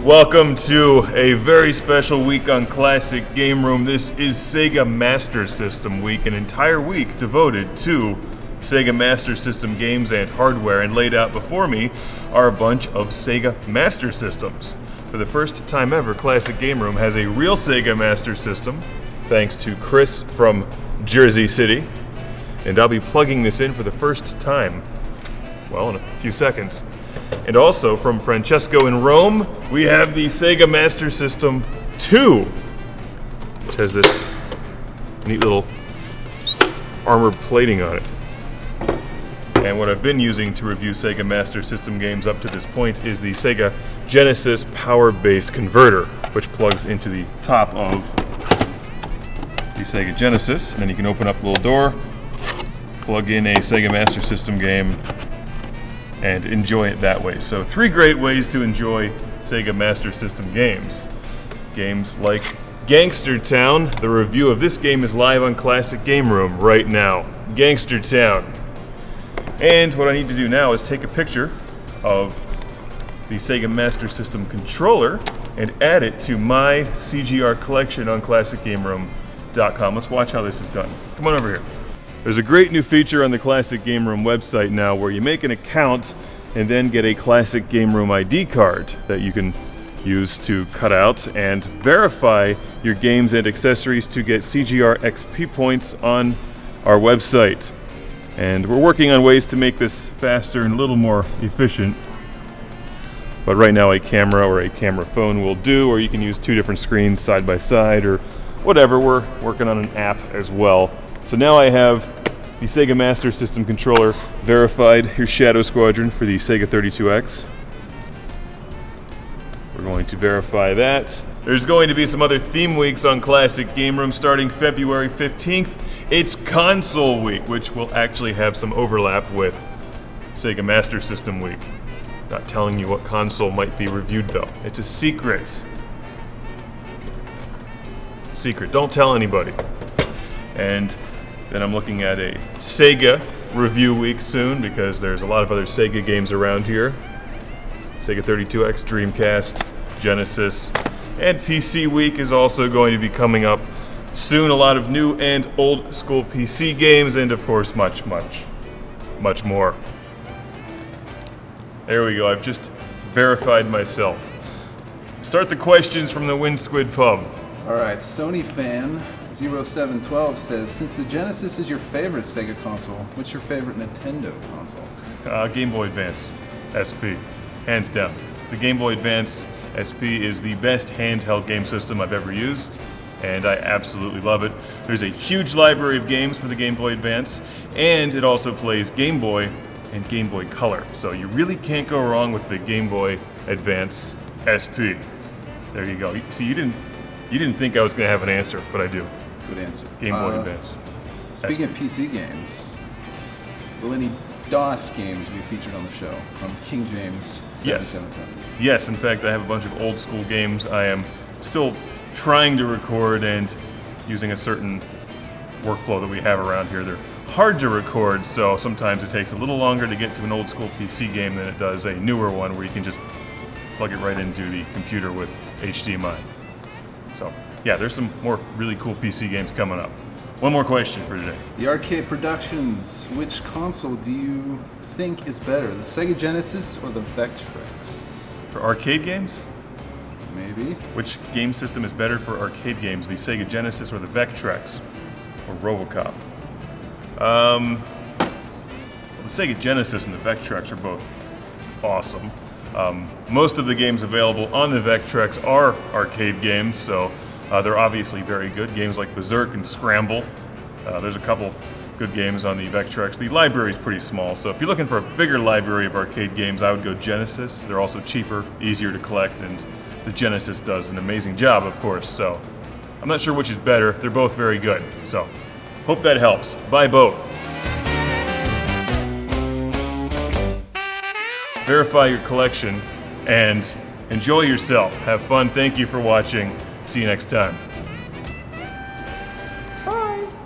Welcome to a very special week on Classic Game Room. This is Sega Master System week, an entire week devoted to Sega Master System games and hardware, and laid out before me are a bunch of Sega Master Systems. For the first time ever, Classic Game Room has a real Sega Master System, thanks to Chris from Jersey City, and I'll be plugging this in for the first time, well, in a few seconds. And also from Francesco in Rome, we have the Sega Master System 2, which has this neat little armored plating on it. And what I've been using to review Sega Master System games up to this point is the Sega Genesis Power Base Converter, which plugs into the top of the Sega Genesis. And then you can open up the little door, plug in a Sega Master System game, and enjoy it that way. So 3 great ways to enjoy Sega Master System games. Games like Gangster Town. The review of this game is live on Classic Game Room right now. Gangster Town. And what I need to do now is take a picture of the Sega Master System controller and add it to my CGR collection on ClassicGameRoom.com. Let's watch how this is done. Come on over here. There's a great new feature on the Classic Game Room website now where you make an account and then get a Classic Game Room ID card that you can use to cut out and verify your games and accessories to get CGR XP points on our website. And we're working on ways to make this faster and a little more efficient. But right now a camera or a camera phone will do, or you can use 2 different screens side by side or whatever. We're working on an app as well. So now I have the Sega Master System controller verified. Here's Shadow Squadron for the Sega 32X. We're going to verify that. There's going to be some other theme weeks on Classic Game Room starting February 15th. It's Console Week, which will actually have some overlap with Sega Master System Week. Not telling you what console might be reviewed though. It's a secret. Secret. Don't tell anybody. And then I'm looking at a Sega review week soon because there's a lot of other Sega games around here. Sega 32X, Dreamcast, Genesis, and PC week is also going to be coming up soon. A lot of new and old school PC games, and of course much more. There we go, I've just verified myself. Start the questions from the Wind Squid Pub. Alright, Sony fan 0712 says, since the Genesis is your favorite Sega console, what's your favorite Nintendo console? Game Boy Advance SP, hands down. The Game Boy Advance SP is the best handheld game system I've ever used, and I absolutely love it. There's a huge library of games for the Game Boy Advance, and it also plays Game Boy and Game Boy Color, so you really can't go wrong with the Game Boy Advance SP. There you go. See, you didn't think I was going to have an answer, but I do. Good answer. Game Boy Advance. Speaking of PC games, will any DOS games be featured on the show from King James 7710? Yes, in fact, I have a bunch of old school games I am still trying to record and using a certain workflow that we have around here. They're hard to record, so sometimes it takes a little longer to get to an old school PC game than it does a newer one where you can just plug it right into the computer with HDMI. So, yeah, there's some more really cool PC games coming up. One more question for today. The Arcade Productions, which console do you think is better, the Sega Genesis or the Vectrex? For arcade games? Maybe. Which game system is better for arcade games, the Sega Genesis or the Vectrex? Or RoboCop? The Sega Genesis and the Vectrex are both awesome. Most of the games available on the Vectrex are arcade games, so they're obviously very good. Games like Berserk and Scramble. There's a couple good games on the Vectrex. The library is pretty small, so if you're looking for a bigger library of arcade games, I would go Genesis. They're also cheaper, easier to collect, and the Genesis does an amazing job, of course. So I'm not sure which is better. They're both very good. So hope that helps. Buy both. Verify your collection and enjoy yourself. Have fun. Thank you for watching. See you next time.